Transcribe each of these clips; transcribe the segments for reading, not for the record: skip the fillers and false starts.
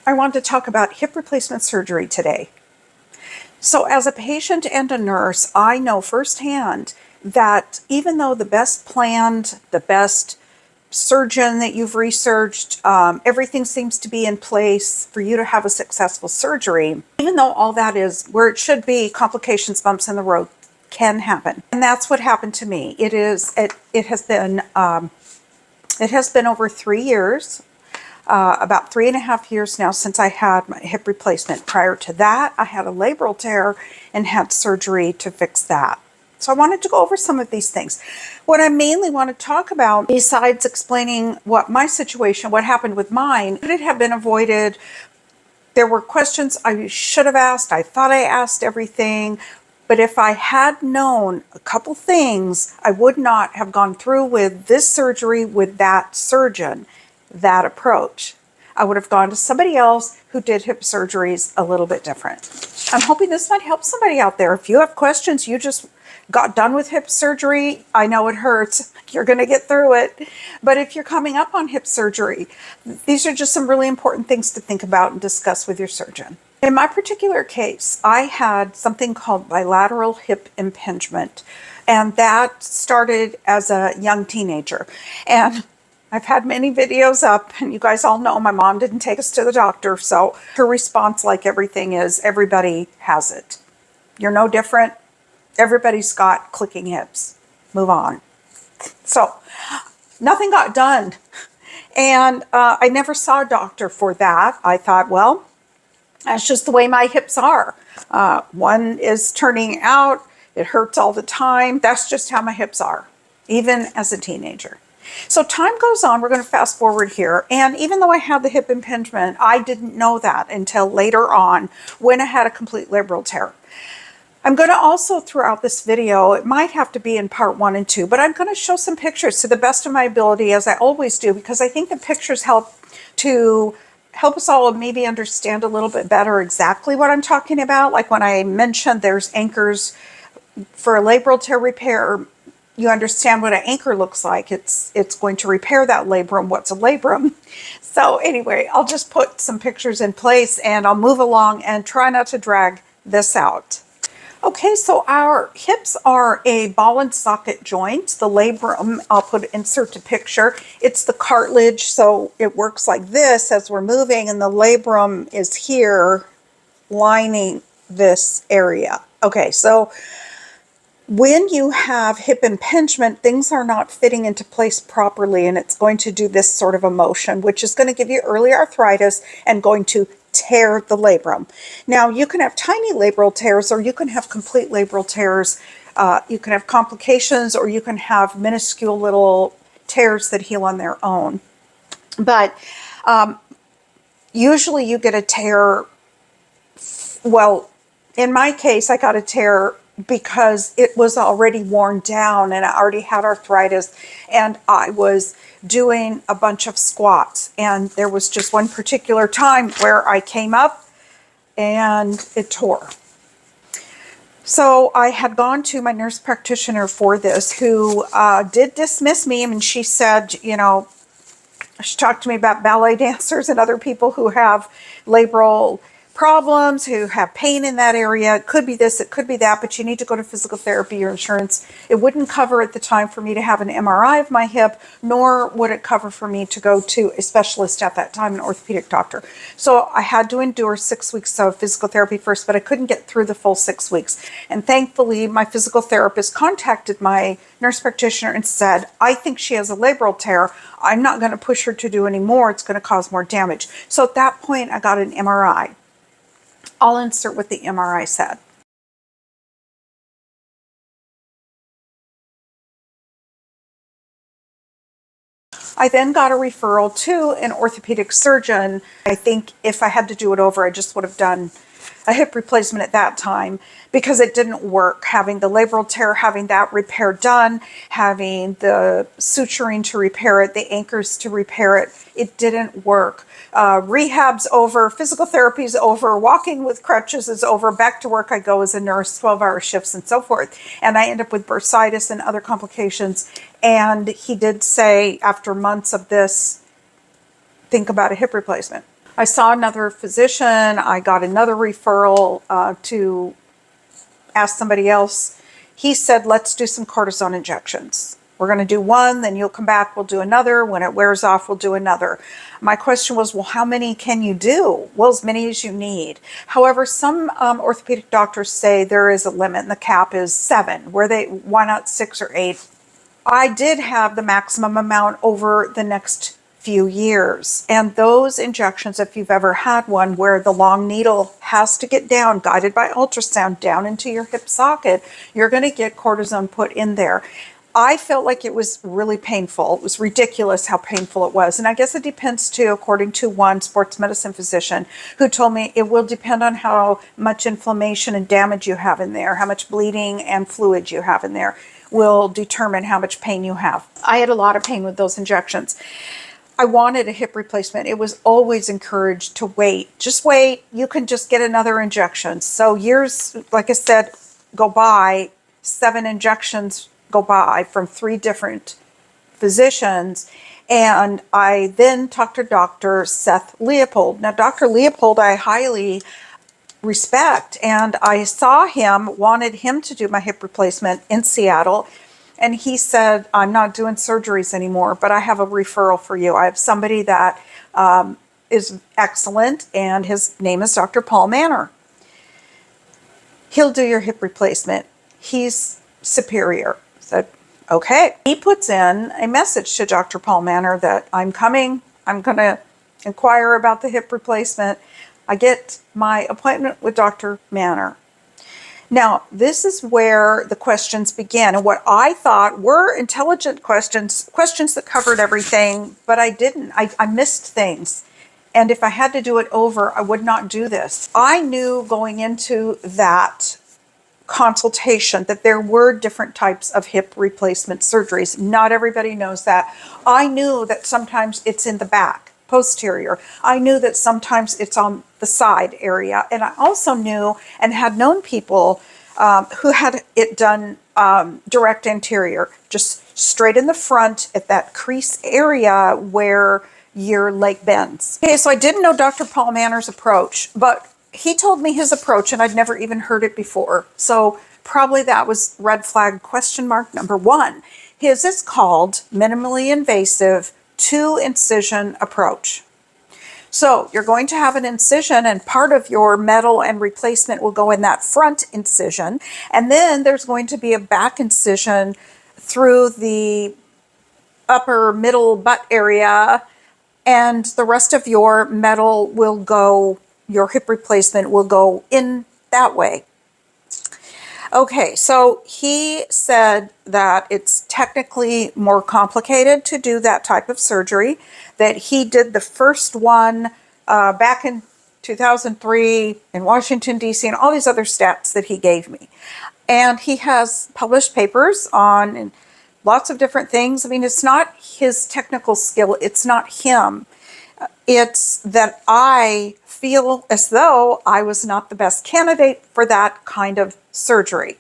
I want to talk about hip replacement surgery today. So as a patient and a nurse, I know firsthand that even though the best planned, the best surgeon that you've researched, everything seems to be in place for you to have a successful surgery, even though all that is where it should be, complications, bumps in the road can happen. And that's what happened to me. It has been over 3 years. About 3.5 years now since I had my hip replacement. Prior to that, I had a labral tear and had surgery to fix that. So I wanted to go over some of these things. What I mainly want to talk about, besides explaining what my situation, what happened with mine, could it have been avoided? There were questions I should have asked. I thought I asked everything. But if I had known a couple things, I would not have gone through with this surgery with that surgeon. That approach. I would have gone to somebody else who did hip surgeries a little bit different. I'm hoping this might help somebody out there. If you have questions, you just got done with hip surgery, I know it hurts. You're going to get through it. But if you're coming up on hip surgery, these are just some really important things to think about and discuss with your surgeon. In my particular case, I had something called bilateral hip impingement, and that started as a young teenager. And I've had many videos up, and you guys all know my mom didn't take us to the doctor, so her response, like everything, is everybody has it. You're no different. Everybody's got clicking hips. Move on. So nothing got done, and I never saw a doctor for that. I thought, well, that's just the way my hips are. One is turning out. It hurts all the time. That's just how my hips are, even as a teenager. So time goes on, we're going to fast forward here, and even though I had the hip impingement, I didn't know that until later on when I had a complete labral tear. I'm going to also, throughout this video, it might have to be in part 1 and 2, but I'm going to show some pictures to the best of my ability, as I always do, because I think the pictures help us all maybe understand a little bit better exactly what I'm talking about. Like when I mentioned there's anchors for a labral tear repair, you understand what an anchor looks like. It's going to repair that labrum. What's a labrum? So anyway, I'll just put some pictures in place and I'll move along and try not to drag this out. Okay, so our hips are a ball and socket joint. The labrum, I'll insert a picture. It's the cartilage, so it works like this as we're moving, and the labrum is here lining this area. Okay, so when you have hip impingement, things are not fitting into place properly, and it's going to do this sort of a motion, which is going to give you early arthritis and going to tear the labrum. Now, you can have tiny labral tears, or you can have complete labral tears. You can have complications, or you can have minuscule little tears that heal on their own. But usually you get a tear, well, in my case, I got a tear because it was already worn down and I already had arthritis, and I was doing a bunch of squats, and there was just one particular time where I came up and it tore. So I had gone to my nurse practitioner for this, who did dismiss me. I mean, she said, you know, she talked to me about ballet dancers and other people who have labral problems, who have pain in that area. It could be this, it could be that, but you need to go to physical therapy. Your insurance, it wouldn't cover at the time for me to have an MRI of my hip, nor would it cover for me to go to a specialist at that time, an orthopedic doctor. So I had to endure 6 weeks of physical therapy first, but I couldn't get through the full 6 weeks. And thankfully, my physical therapist contacted my nurse practitioner and said, I think she has a labral tear. I'm not going to push her to do any more. It's going to cause more damage. So at that point, I got an MRI. I'll insert what the MRI said. I then got a referral to an orthopedic surgeon. I think if I had to do it over, I just would have done a hip replacement at that time, because it didn't work. Having the labral tear, having that repair done, having the suturing to repair it, the anchors to repair it, it didn't work. Rehab's over, physical therapy's over, walking with crutches is over, back to work I go as a nurse, 12-hour shifts and so forth. And I end up with bursitis and other complications. And he did say, after months of this, think about a hip replacement. I saw another physician. I got another referral to ask somebody else. He said, let's do some cortisone injections. We're going to do one, then you'll come back, we'll do another. When it wears off, we'll do another. My question was, well, how many can you do? Well, as many as you need. However, some orthopedic doctors say there is a limit, and the cap is 7. Why not 6 or 8? I did have the maximum amount over the next few years. And those injections, if you've ever had one where the long needle has to get down, guided by ultrasound, down into your hip socket, you're going to get cortisone put in there. I felt like it was really painful. It was ridiculous how painful it was. And I guess it depends too, according to one sports medicine physician who told me it will depend on how much inflammation and damage you have in there, how much bleeding and fluid you have in there will determine how much pain you have. I had a lot of pain with those injections. I wanted a hip replacement. It was always encouraged to wait. Just wait. You can just get another injection. So years, like I said, go by. 7 injections go by from 3 different physicians. And I then talked to Dr. Seth Leopold. Now, Dr. Leopold, I highly respect, and I saw him, wanted him to do my hip replacement in Seattle. And he said, I'm not doing surgeries anymore, but I have a referral for you. I have somebody that is excellent, and his name is Dr. Paul Manor. He'll do your hip replacement. He's superior. I said, okay. He puts in a message to Dr. Paul Manor that I'm coming. I'm going to inquire about the hip replacement. I get my appointment with Dr. Manor. Now, this is where the questions began, and what I thought were intelligent questions that covered everything, but I didn't. I missed things. And if I had to do it over, I would not do this. I knew going into that consultation that there were different types of hip replacement surgeries. Not everybody knows that. I knew that sometimes it's in the back, posterior. I knew that sometimes it's on the side area. And I also knew and had known people who had it done direct anterior, just straight in the front at that crease area where your leg bends. Okay, so I didn't know Dr. Paul Manor's approach, but he told me his approach and I'd never even heard it before. So probably that was red flag question mark number 1. His is called minimally invasive two-incision approach. So you're going to have an incision, and part of your metal and replacement will go in that front incision. And then there's going to be a back incision through the upper middle butt area, and the rest of your metal will go, your hip replacement will go in that way. Okay, so he said that it's technically more complicated to do that type of surgery, that he did the first one back in 2003 in Washington, D.C., and all these other stats that he gave me. And he has published papers on lots of different things. I mean, it's not his technical skill, it's not him. It's that I feel as though I was not the best candidate for that kind of surgery.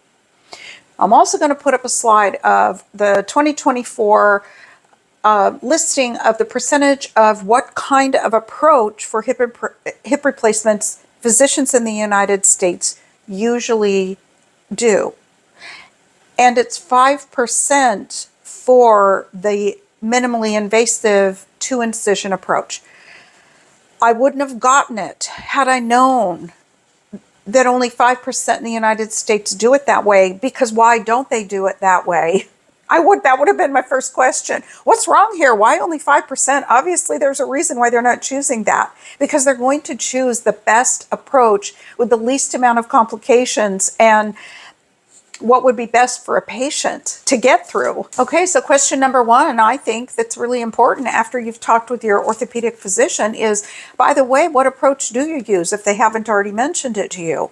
I'm also going to put up a slide of the 2024 listing of the percentage of what kind of approach for hip replacements physicians in the United States usually do. And it's 5% for the minimally invasive two-incision approach. I wouldn't have gotten it had I known that only 5% in the United States do it that way, because why don't they do it that way? That would have been my first question. What's wrong here? Why only 5%? Obviously, there's a reason why they're not choosing that, because they're going to choose the best approach with the least amount of complications and what would be best for a patient to get through. Okay, so question number 1, I think that's really important after you've talked with your orthopedic physician is, by the way, what approach do you use if they haven't already mentioned it to you?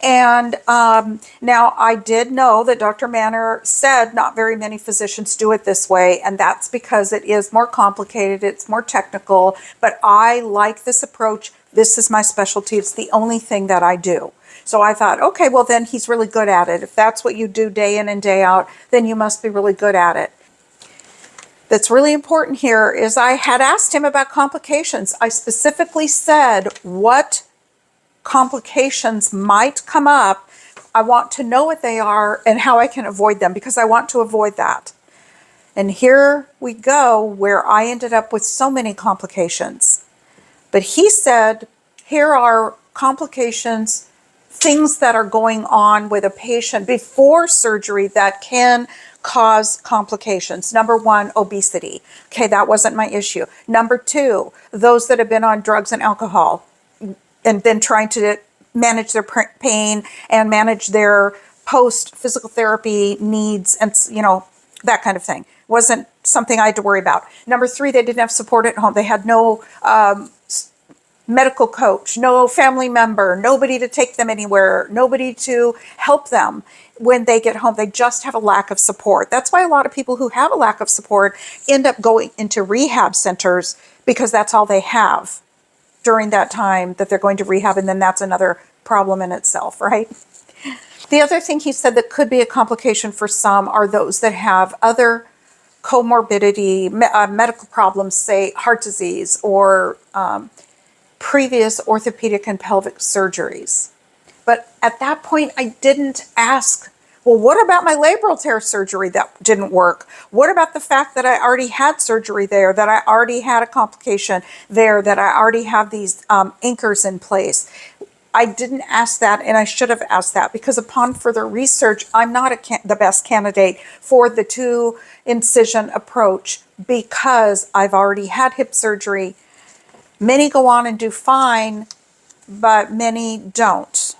And now I did know that Dr. Manor said not very many physicians do it this way, and that's because it is more complicated, it's more technical, but I like this approach. This is my specialty. It's the only thing that I do. So I thought, okay, well then he's really good at it. If that's what you do day in and day out, then you must be really good at it. that's really important here is I had asked him about complications. I specifically said what complications might come up. I want to know what they are and how I can avoid them, because I want to avoid that. And here we go, where I ended up with so many complications. But he said, here are complications, things that are going on with a patient before surgery that can cause complications. Number one, obesity. Okay, that wasn't my issue. Number two, those that have been on drugs and alcohol and then trying to manage their pain and manage their post physical therapy needs and, that kind of thing. Wasn't something I had to worry about. Number three, they didn't have support at home. They had no medical coach, no family member, nobody to take them anywhere, nobody to help them when they get home. They just have a lack of support. That's why a lot of people who have a lack of support end up going into rehab centers, because that's all they have during that time that they're going to rehab. And then that's another problem in itself, right? The other thing he said that could be a complication for some are those that have other comorbidity, medical problems, say heart disease or previous orthopedic and pelvic surgeries. But at that point, I didn't ask, well, what about my labral tear surgery that didn't work? What about the fact that I already had surgery there, that I already had a complication there, that I already have these anchors in place? I didn't ask that, and I should have asked that, because upon further research, I'm not the best candidate for the two-incision approach, because I've already had hip surgery. Many go on and do fine, but many don't.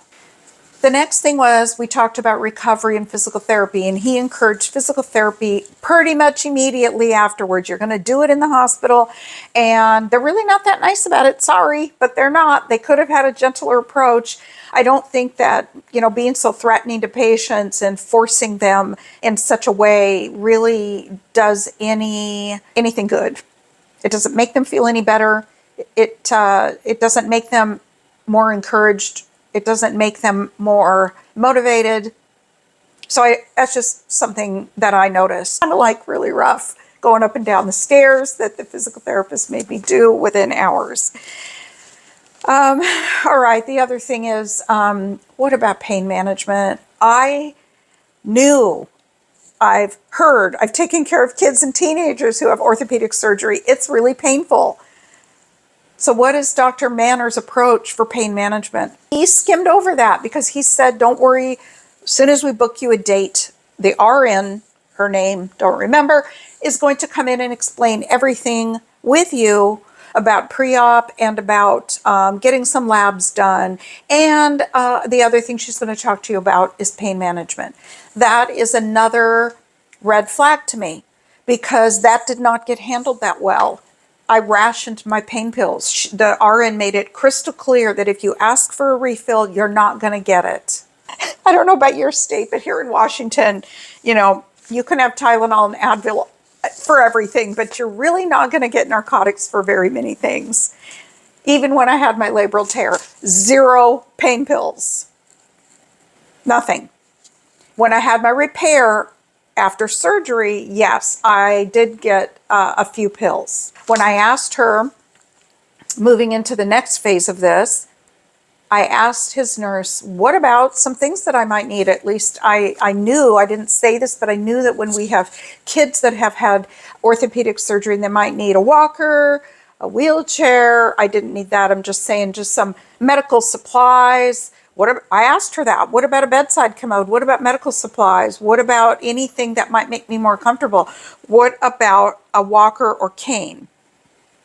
The next thing was, we talked about recovery and physical therapy, and he encouraged physical therapy pretty much immediately afterwards. You're going to do it in the hospital, and they're really not that nice about it. Sorry, but they're not. They could have had a gentler approach. I don't think that, being so threatening to patients and forcing them in such a way really does anything good. It doesn't make them feel any better. It doesn't make them more encouraged. It doesn't make them more motivated. So that's just something that I noticed. Kind of like really rough going up and down the stairs that the physical therapist made me do within hours. All right, the other thing is, what about pain management? I've taken care of kids and teenagers who have orthopedic surgery. It's really painful. So what is Dr. Manner's approach for pain management? He skimmed over that, because he said, don't worry, as soon as we book you a date, the RN, her name, don't remember, is going to come in and explain everything with you about pre-op and about getting some labs done. And the other thing she's going to talk to you about is pain management. That is another red flag to me, because that did not get handled that well. I rationed my pain pills. The RN made it crystal clear that if you ask for a refill, you're not going to get it. I don't know about your state, but here in Washington, you can have Tylenol and Advil for everything, but you're really not going to get narcotics for very many things. Even when I had my labral tear, 0 pain pills. Nothing. When I had my repair after surgery, yes, I did get a few pills. When I asked her, moving into the next phase of this, I asked his nurse, what about some things that I might need? At least I knew, I didn't say this, but I knew that when we have kids that have had orthopedic surgery, they might need a walker, a wheelchair. I didn't need that. I'm just saying, just some medical supplies. I asked her that. What about a bedside commode? What about medical supplies? What about anything that might make me more comfortable? What about a walker or cane?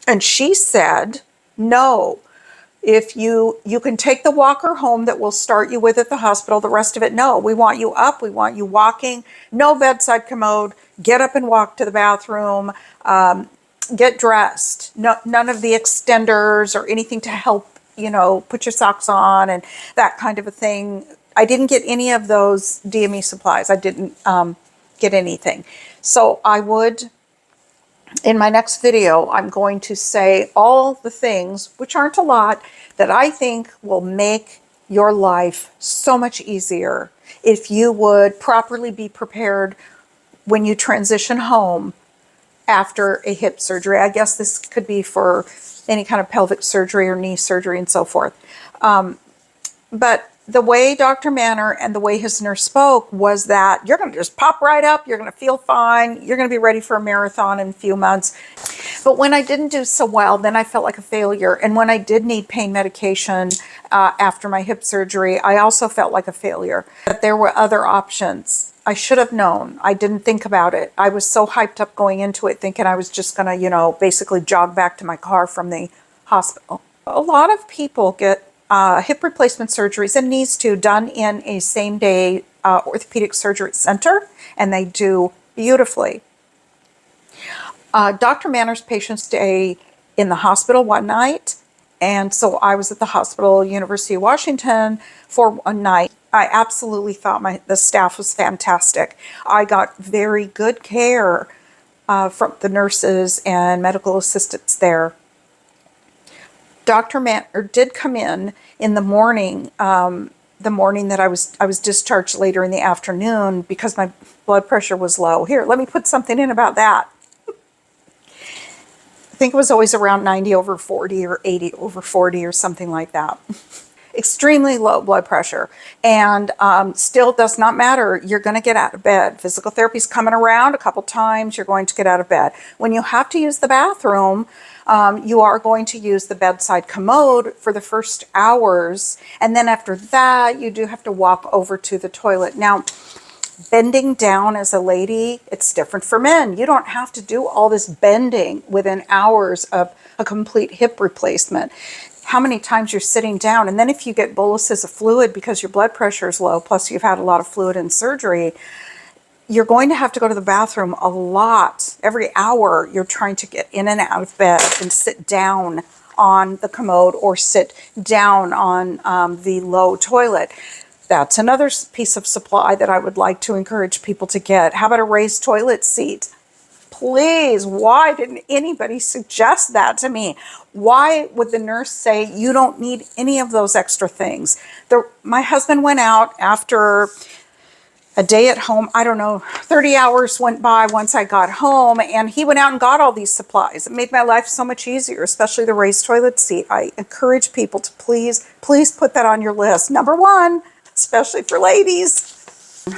And she said, no. If you can take the walker home that we'll start you with at the hospital, the rest of it, no. We want you up. We want you walking. No bedside commode. Get up and walk to the bathroom. Get dressed. No, none of the extenders or anything to help, put your socks on and that kind of a thing. I didn't get any of those DME supplies. I didn't get anything. So I would, in my next video, I'm going to say all the things, which aren't a lot, that I think will make your life so much easier if you would properly be prepared when you transition home after a hip surgery. I guess this could be for any kind of pelvic surgery or knee surgery and so forth. But the way Dr. Manor and the way his nurse spoke was that you're going to just pop right up. You're going to feel fine. You're going to be ready for a marathon in a few months. But when I didn't do so well, then I felt like a failure. And when I did need pain medication after my hip surgery, I also felt like a failure. But there were other options. I should have known. I didn't think about it. I was so hyped up going into it, thinking I was just going to, basically jog back to my car from the hospital. A lot of people get hip replacement surgeries and knees too done in a same-day orthopedic surgery center, and they do beautifully. Dr. Manor's patients stay in the hospital one night, and so I was at the hospital, University of Washington, for one night. I absolutely thought the staff was fantastic. I got very good care from the nurses and medical assistants there. Dr. Manor did come in the morning, the morning that I was discharged later in the afternoon because my blood pressure was low. Here, let me put something in about that. I think it was always around 90/40 or 80/40 or something like that. Extremely low blood pressure, and still does not matter. You're going to get out of bed. Physical therapy is coming around a couple times. You're going to get out of bed. When you have to use the bathroom, you are going to use the bedside commode for the first hours, and then after that, you do have to walk over to the toilet. Now, bending down as a lady, it's different for men. You don't have to do all this bending within hours of a complete hip replacement. How many times you're sitting down, and then if you get boluses of fluid because your blood pressure is low, plus you've had a lot of fluid in surgery, you're going to have to go to the bathroom a lot. Every hour you're trying to get in and out of bed and sit down on the commode or sit down on the low toilet. That's another piece of supply that I would like to encourage people to get. How about a raised toilet seat? Please, why didn't anybody suggest that to me? Why would the nurse say you don't need any of those extra things? My husband went out after a day at home. I don't know, 30 hours went by once I got home, and he went out and got all these supplies. It made my life so much easier, especially the raised toilet seat. I encourage people to please put that on your list. Number one, especially for ladies.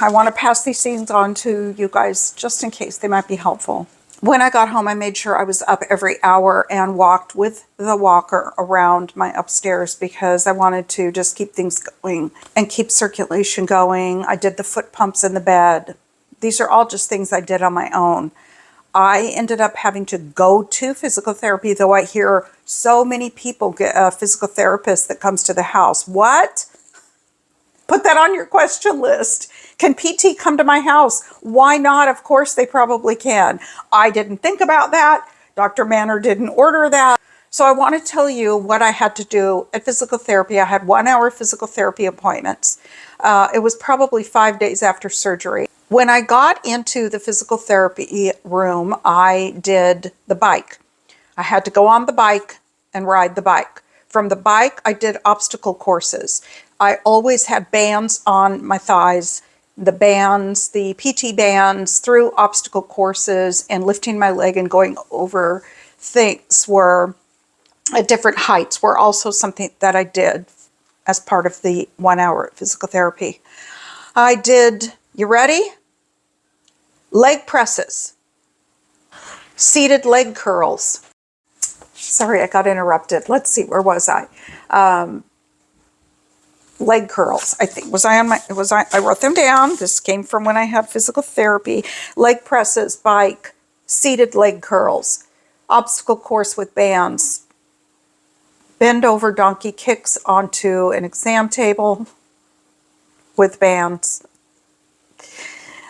I want to pass these things on to you guys just in case they might be helpful. When I got home, I made sure I was up every hour and walked with the walker around my upstairs because I wanted to just keep things going and keep circulation going. I did the foot pumps in the bed. These are all just things I did on my own. I ended up having to go to physical therapy, though I hear so many people get a physical therapist that comes to the house. What? Put that on your question list. Can PT come to my house? Why not? Of course they probably can. I didn't think about that. Dr. Manor didn't order that. So I want to tell you what I had to do at physical therapy. I had 1 hour physical therapy appointments. It was probably 5 days after surgery. When I got into the physical therapy room, I did the bike. I had to go on the bike and ride the bike. From the bike, I did obstacle courses. I always had bands on my thighs, the bands, the PT bands through obstacle courses, and lifting my leg and going over things were at different heights were also something that I did as part of the 1 hour physical therapy. I did, you ready? Leg presses, seated leg curls. Sorry, I got interrupted. Let's see, where was I? Leg curls, I think. I wrote them down. This came from when I had physical therapy. Leg presses, bike, seated leg curls, obstacle course with bands, bend over donkey kicks onto an exam table with bands.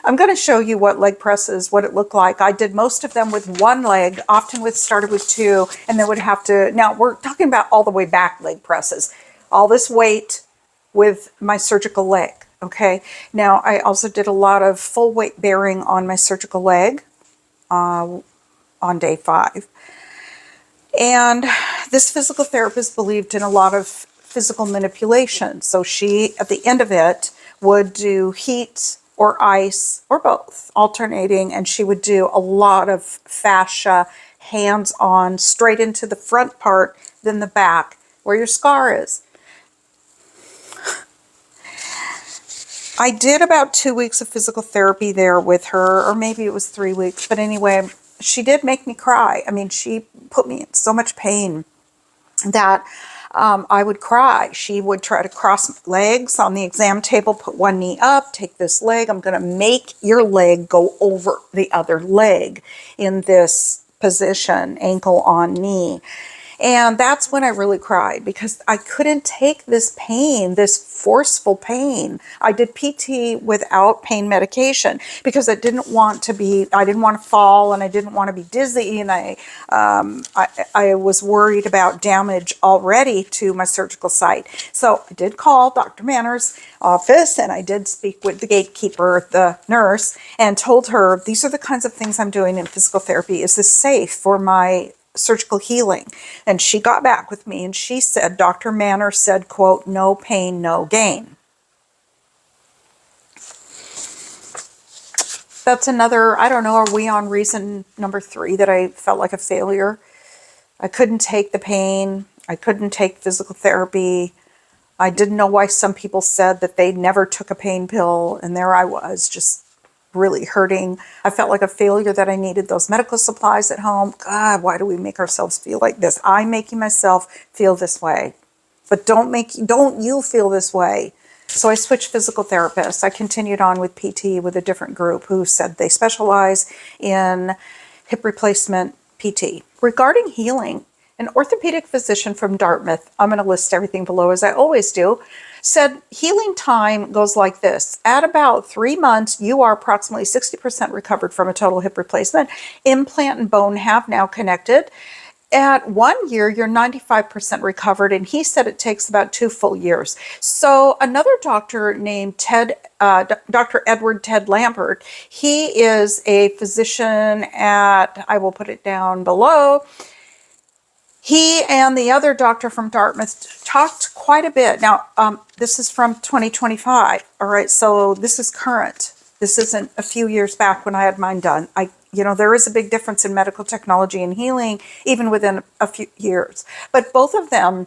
I'm going to show you what leg presses, what it looked like. I did most of them with one leg, often started with two, and then would have to, now we're talking about all the way back leg presses. All this weight with my surgical leg, okay? Now, I also did a lot of full weight bearing on my surgical leg on day 5. And this physical therapist believed in a lot of physical manipulation. So she, at the end of it, would do heat or ice or both, alternating, and she would do a lot of fascia, hands-on, straight into the front part, then the back, where your scar is. I did about 2 weeks of physical therapy there with her, or maybe it was 3 weeks, but anyway, she did make me cry. I mean, she put me in so much pain that I would cry. She would try to cross legs on the exam table, put one knee up, take this leg. I'm going to make your leg go over the other leg in this position, ankle on knee. And that's when I really cried, because I couldn't take this pain, this forceful pain. I did PT without pain medication because I didn't want to fall, and I didn't want to be dizzy. And I was worried about damage already to my surgical site. So I did call Dr. Manner's office, and I did speak with the gatekeeper, the nurse, and told her, these are the kinds of things I'm doing in physical therapy. Is this safe for my surgical healing? And she got back with me and she said, Dr. Manner said, quote, no pain, no gain. That's another, I don't know, are we on reason number 3 that I felt like a failure? I couldn't take the pain. I couldn't take physical therapy. I didn't know why some people said that they never took a pain pill, and there I was, just really hurting. I felt like a failure that I needed those medical supplies at home. God, why do we make ourselves feel like this? I'm making myself feel this way, but don't you feel this way. So I switched physical therapists. I continued on with PT with a different group who said they specialize in hip replacement PT. Regarding healing, an orthopedic physician from Dartmouth, I'm going to list everything below as I always do, said healing time goes like this. At about 3 months, you are approximately 60% recovered from a total hip replacement. Implant and bone have now connected. At 1 year, you're 95% recovered, and he said it takes about 2 full years. So another doctor named Dr. Edward Ted Lambert, he is a physician at, I will put it down below, he and the other doctor from Dartmouth talked quite a bit. Now, this is from 2025. All right, so this is current. This isn't a few years back when I had mine done. There is a big difference in medical technology and healing, even within a few years. But both of them,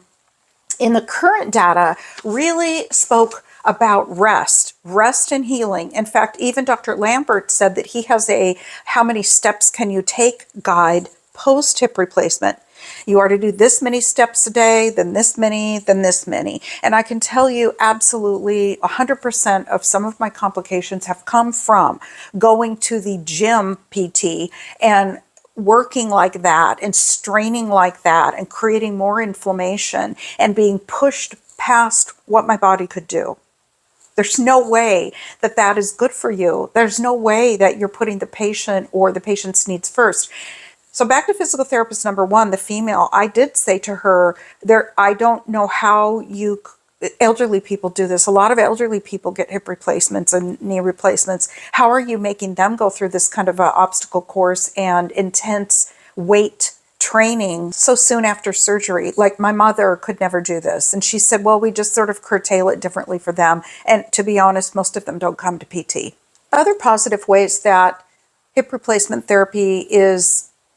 in the current data, really spoke about rest and healing. In fact, even Dr. Lambert said that he has a how many steps can you take guide post hip replacement. You are to do this many steps a day, then this many, then this many. And I can tell you absolutely 100% of some of my complications have come from going to the gym PT and working like that and straining like that and creating more inflammation and being pushed past what my body could do. There's no way that that is good for you. There's no way that you're putting the patient or the patient's needs first. So back to physical therapist number 1, the female, I did say to her, I don't know how elderly people do this. A lot of elderly people get hip replacements and knee replacements. How are you making them go through this kind of an obstacle course and intense weight training so soon after surgery? Like, my mother could never do this. And she said, well, we just sort of curtail it differently for them. And to be honest, most of them don't come to PT. Other positive ways that hip replacement therapy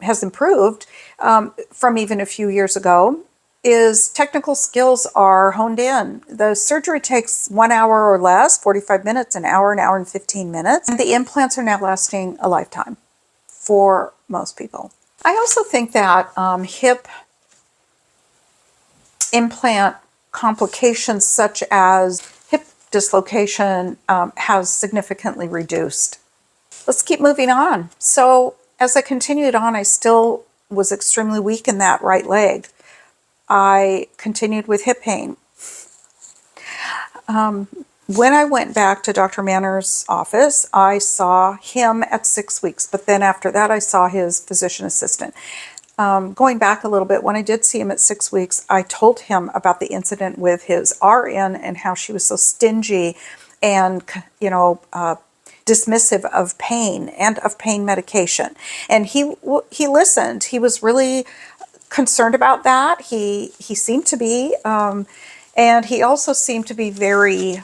has improved from even a few years ago is technical skills are honed in. The surgery takes 1 hour or less, 45 minutes, an hour and 15 minutes. And the implants are now lasting a lifetime for most people. I also think that hip implant complications such as hip dislocation has significantly reduced. Let's keep moving on. So as I continued on, I still was extremely weak in that right leg. I continued with hip pain. When I went back to Dr. Manner's office, I saw him at 6 weeks, but then after that, I saw his physician assistant. Going back a little bit, when I did see him at 6 weeks, I told him about the incident with his RN and how she was so stingy and, dismissive of pain and of pain medication. And he listened. He was really concerned about that. He seemed to be, and he also seemed to be very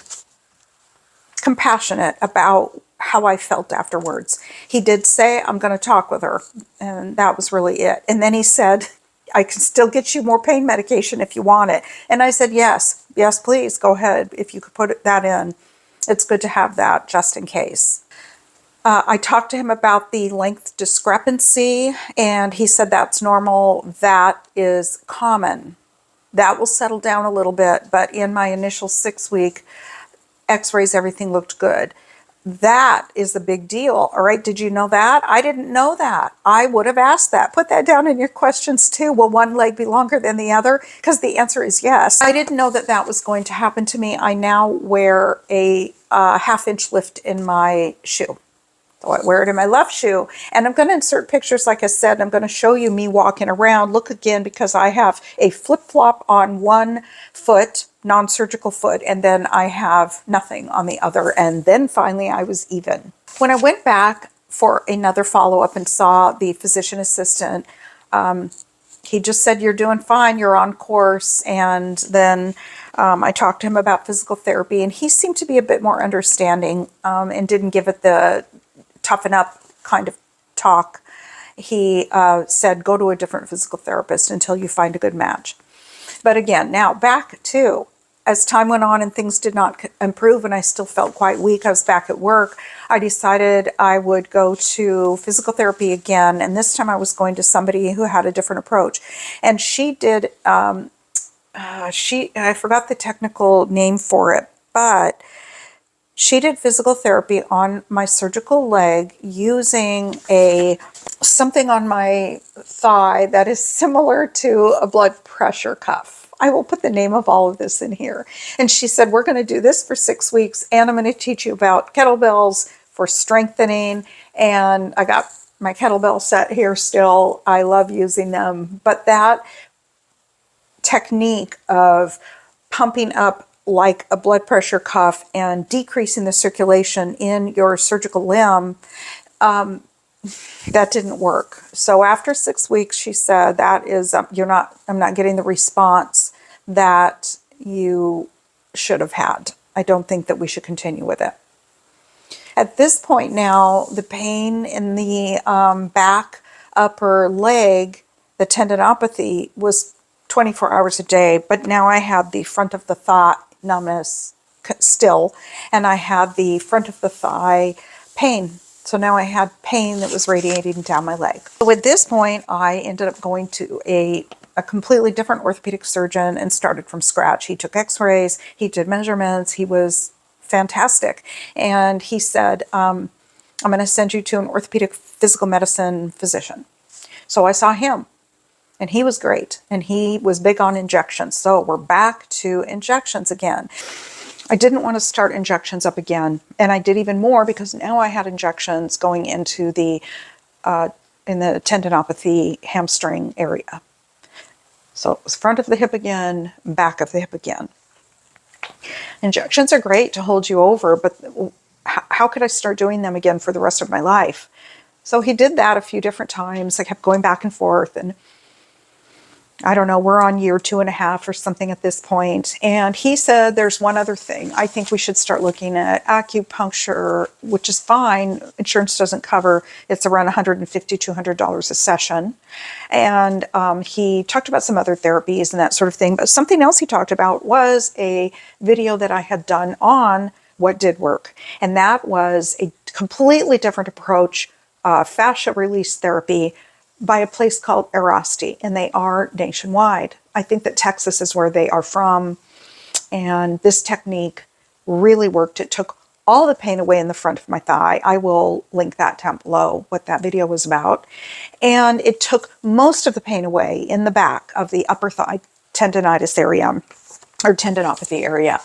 compassionate about how I felt afterwards. He did say, I'm going to talk with her. And that was really it. And then he said, I can still get you more pain medication if you want it. And I said, yes, please, go ahead. If you could put that in, it's good to have that just in case. I talked to him about the length discrepancy, and he said that's normal. That is common. That will settle down a little bit, but in my initial 6-week x-rays, everything looked good. That is a big deal. All right, did you know that? I didn't know that. I would have asked that. Put that down in your questions too. Will one leg be longer than the other? Because the answer is yes. I didn't know that that was going to happen to me. I now wear a half-inch lift in my shoe. So I wear it in my left shoe, and I'm going to insert pictures. Like I said, I'm going to show you me walking around. Look again, because I have a flip-flop on one foot, non-surgical foot, and then I have nothing on the other. And then finally I was even. When I went back for another follow-up and saw the physician assistant, he just said, you're doing fine, you're on course. And then I talked to him about physical therapy, and he seemed to be a bit more understanding and didn't give it the toughen up kind of talk. He said, go to a different physical therapist until you find a good match. But again, now back to, as time went on and things did not improve and I still felt quite weak, I was back at work, I decided I would go to physical therapy again. And this time I was going to somebody who had a different approach. And she did, I forgot the technical name for it, but she did physical therapy on my surgical leg using something on my thigh that is similar to a blood pressure cuff. I will put the name of all of this in here. And she said, we're going to do this for 6 weeks, and I'm going to teach you about kettlebells for strengthening. And I got my kettlebell set here still. I love using them. But that technique of pumping up like a blood pressure cuff and decreasing the circulation in your surgical limb, that didn't work. So after 6 weeks, she said, that is, I'm not getting the response that you should have had. I don't think that we should continue with it. At this point now, the pain in the back, upper leg, the tendinopathy was 24 hours a day, but now I had the front of the thigh numbness still, and I had the front of the thigh pain. So now I had pain that was radiating down my leg. So at this point, I ended up going to a completely different orthopedic surgeon and started from scratch. He took x-rays, he did measurements, he was fantastic. And he said, I'm going to send you to an orthopedic physical medicine physician. So I saw him. And he was great, and he was big on injections. So we're back to injections again. I didn't want to start injections up again, and I did even more because now I had injections going into in the tendinopathy hamstring area. So it was front of the hip again, back of the hip again. Injections are great to hold you over, but how could I start doing them again for the rest of my life? So he did that a few different times. I kept going back and forth, and I don't know, we're on year 2.5 or something at this point. And he said, there's one other thing. I think we should start looking at acupuncture, which is fine. Insurance doesn't cover. It's around $150, $200 a session. And he talked about some other therapies and that sort of thing. But something else he talked about was a video that I had done on what did work. And that was a completely different approach, fascia release therapy, by a place called Arthroplasty, and they are nationwide. I think that Texas is where they are from, and this technique really worked. It took all the pain away in the front of my thigh. I will link that down below, what that video was about. And it took most of the pain away in the back of the upper thigh tendonitis area, or tendinopathy area.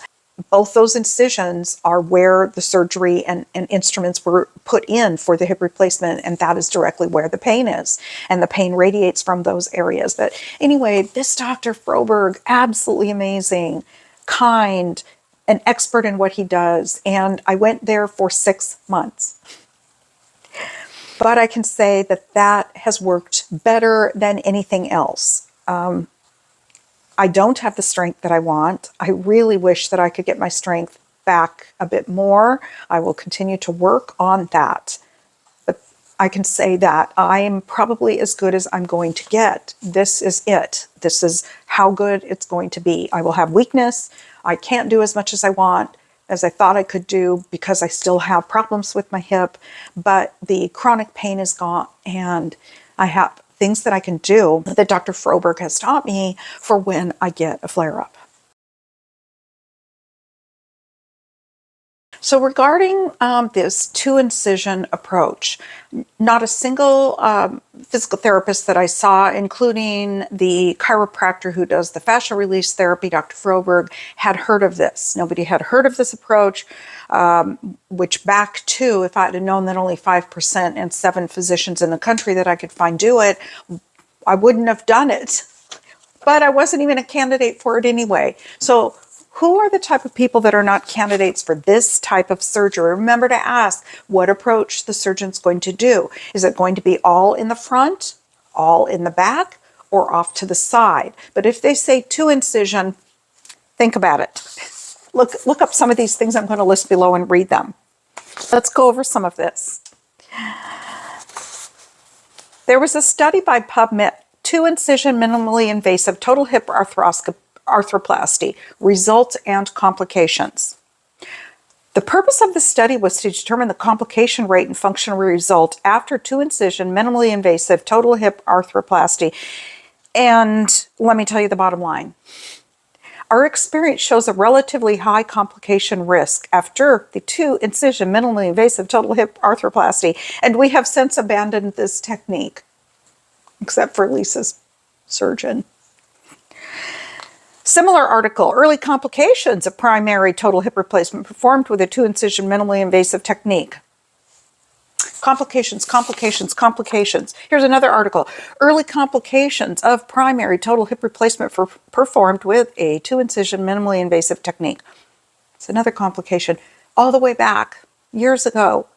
Both those incisions are where the surgery and instruments were put in for the hip replacement, and that is directly where the pain is. And the pain radiates from those areas. But anyway, this Dr. Froberg, absolutely amazing, kind, an expert in what he does. And I went there for 6 months. But I can say that that has worked better than anything else. I don't have the strength that I want. I really wish that I could get my strength back a bit more. I will continue to work on that. But I can say that I'm probably as good as I'm going to get. This is it. This is how good it's going to be. I will have weakness. I can't do as much as I want, as I thought I could do, because I still have problems with my hip, but the chronic pain is gone, and I have things that I can do that Dr. Froberg has taught me for when I get a flare-up. So regarding this two-incision approach, not a single physical therapist that I saw, including the chiropractor who does the fascia release therapy, Dr. Froberg, had heard of this. Nobody had heard of this approach, which back to, if I had known that only 5% and 7 physicians in the country that I could find do it, I wouldn't have done it. But I wasn't even a candidate for it anyway. So who are the type of people that are not candidates for this type of surgery? Remember to ask what approach the surgeon's going to do. Is it going to be all in the front, all in the back, or off to the side? But if they say two-incision, think about it. Look up some of these things I'm going to list below and read them. Let's go over some of this. There was a study by PubMed, two-incision minimally invasive total hip arthroplasty, results and complications. The purpose of the study was to determine the complication rate and functional result after two-incision minimally invasive total hip arthroplasty. And let me tell you the bottom line. Our experience shows a relatively high complication risk after the two-incision minimally invasive total hip arthroplasty, and we have since abandoned this technique, except for Lisa's surgeon. Similar article, early complications of primary total hip replacement performed with a two-incision minimally invasive technique. Complications, complications, complications. Here's another article, early complications of primary total hip replacement performed with a two-incision minimally invasive technique. It's another complication all the way back years ago.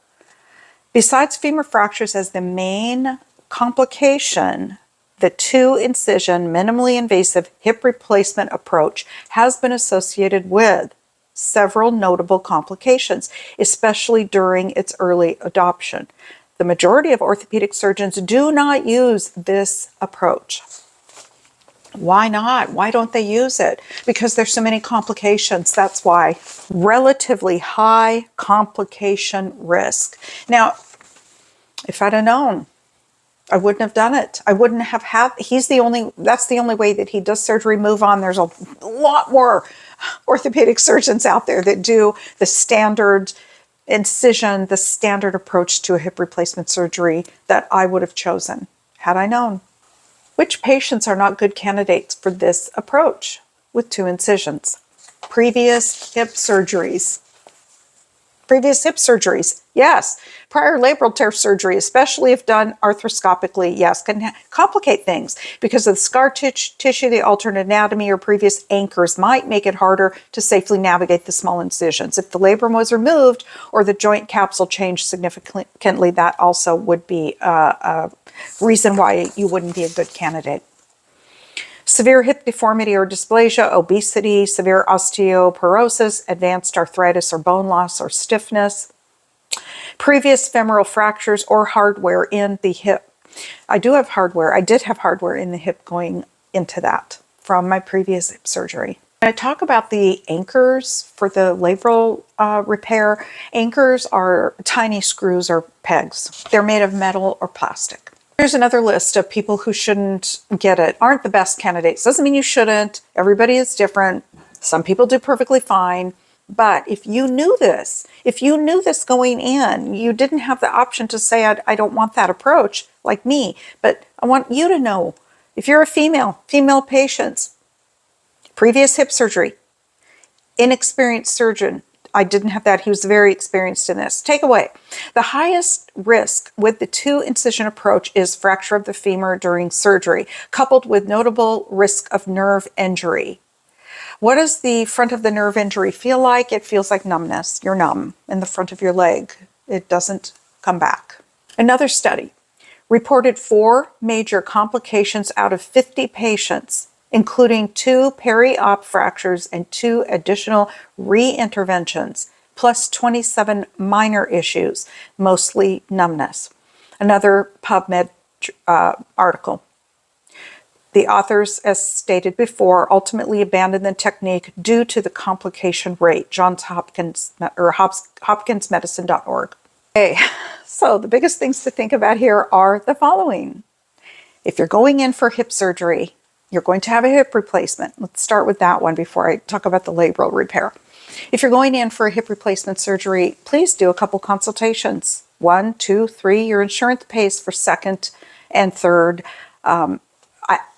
Besides femur fractures as the main complication, the two-incision minimally invasive hip replacement approach has been associated with several notable complications, especially during its early adoption. The majority of orthopedic surgeons do not use this approach. Why not? Why don't they use it? Because there's so many complications. That's why. Relatively high complication risk. Now, if I'd have known, I wouldn't have done it. I wouldn't have had, that's the only way that he does surgery, move on. There's a lot more orthopedic surgeons out there that do the standard incision, the standard approach to a hip replacement surgery that I would have chosen had I known. Which patients are not good candidates for this approach with two incisions? Previous hip surgeries. Previous hip surgeries, yes. Prior labral tear surgery, especially if done arthroscopically, yes, can complicate things because of the scar tissue, the alternate anatomy, or previous anchors might make it harder to safely navigate the small incisions. If the labrum was removed or the joint capsule changed significantly, that also would be a reason why you wouldn't be a good candidate. Severe hip deformity or dysplasia, obesity, severe osteoporosis, advanced arthritis or bone loss or stiffness, previous femoral fractures or hardware in the hip. I did have hardware in the hip going into that from my previous hip surgery. When I talk about the anchors for the labral repair, anchors are tiny screws or pegs. They're made of metal or plastic. Here's another list of people who shouldn't get it, aren't the best candidates. Doesn't mean you shouldn't. Everybody is different. Some people do perfectly fine. But if you knew this going in, you didn't have the option to say, I don't want that approach, like me. But I want you to know, if you're a female patient, previous hip surgery, inexperienced surgeon, I didn't have that. He was very experienced in this. Takeaway. The highest risk with the two-incision approach is fracture of the femur during surgery, coupled with notable risk of nerve injury. What does the front of the nerve injury feel like? It feels like numbness. You're numb in the front of your leg. It doesn't come back. Another study reported 4 major complications out of 50 patients including 2 peri-op fractures and 2 additional re-interventions, plus 27 minor issues, mostly numbness. Another PubMed article. The authors, as stated before, ultimately abandoned the technique due to the complication rate. Johns Hopkins, or hopkinsmedicine.org. Okay, so the biggest things to think about here are the following. If you're going in for hip surgery, you're going to have a hip replacement. Let's start with that one before I talk about the labral repair. If you're going in for a hip replacement surgery, please do a couple consultations. 1, 2, 3, your insurance pays for second and third.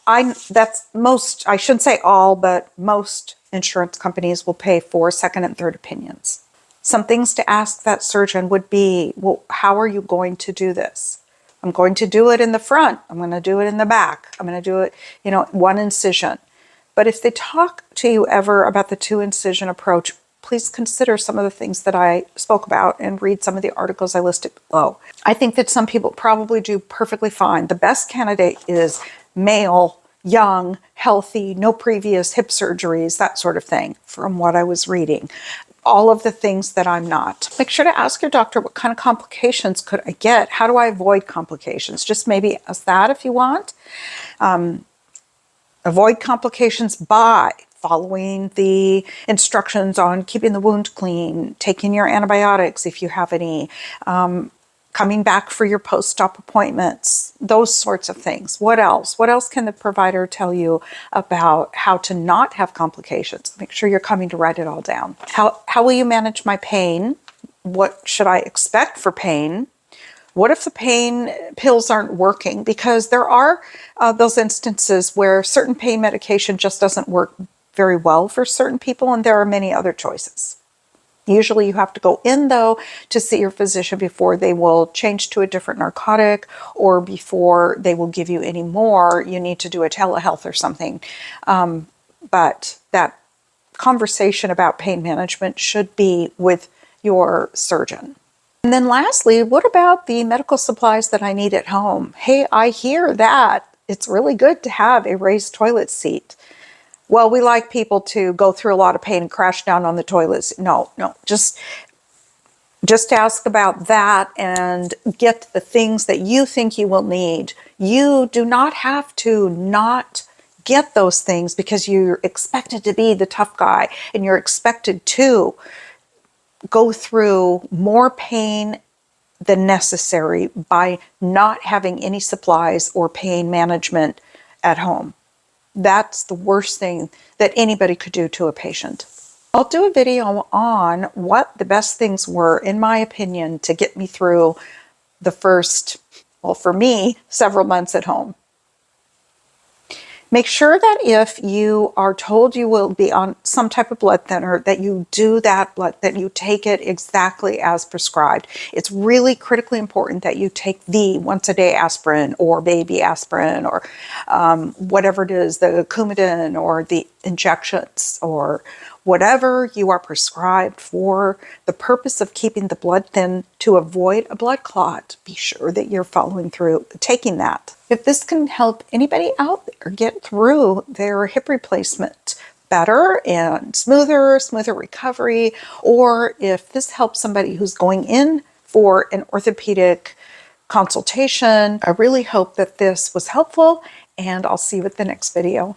That's most, I shouldn't say all, but most insurance companies will pay for second and third opinions. Some things to ask that surgeon would be, well, how are you going to do this? I'm going to do it in the front. I'm going to do it in the back. I'm going to do it, one incision. But if they talk to you ever about the 2-incision approach, please consider some of the things that I spoke about and read some of the articles I listed below. I think that some people probably do perfectly fine. The best candidate is male, young, healthy, no previous hip surgeries, that sort of thing, from what I was reading. All of the things that I'm not. Make sure to ask your doctor, what kind of complications could I get? How do I avoid complications? Just maybe ask that if you want. Avoid complications by following the instructions on keeping the wound clean, taking your antibiotics if you have any, coming back for your post-op appointments, those sorts of things. What else? What else can the provider tell you about how to not have complications? Make sure you're coming to write it all down. How will you manage my pain? What should I expect for pain? What if the pain pills aren't working? Because there are those instances where certain pain medication just doesn't work very well for certain people, and there are many other choices. Usually you have to go in, though, to see your physician before they will change to a different narcotic or before they will give you any more. You need to do a telehealth or something. But that conversation about pain management should be with your surgeon. And then lastly, what about the medical supplies that I need at home? Hey, I hear that it's really good to have a raised toilet seat. Well, we like people to go through a lot of pain and crash down on the toilets. No, just ask about that and get the things that you think you will need. You do not have to not get those things because you're expected to be the tough guy and you're expected to go through more pain than necessary by not having any supplies or pain management at home. That's the worst thing that anybody could do to a patient. I'll do a video on what the best things were, in my opinion, to get me through the first, well, for me, several months at home. Make sure that if you are told you will be on some type of blood thinner, that you do that that you take it exactly as prescribed. It's really critically important that you take the once-a-day aspirin or baby aspirin or whatever it is, the Coumadin or the injections or whatever you are prescribed for the purpose of keeping the blood thin to avoid a blood clot. Be sure that you're following through, taking that. If this can help anybody out there get through their hip replacement better and smoother recovery, or if this helps somebody who's going in for an orthopedic consultation, I really hope that this was helpful, and I'll see you at the next video.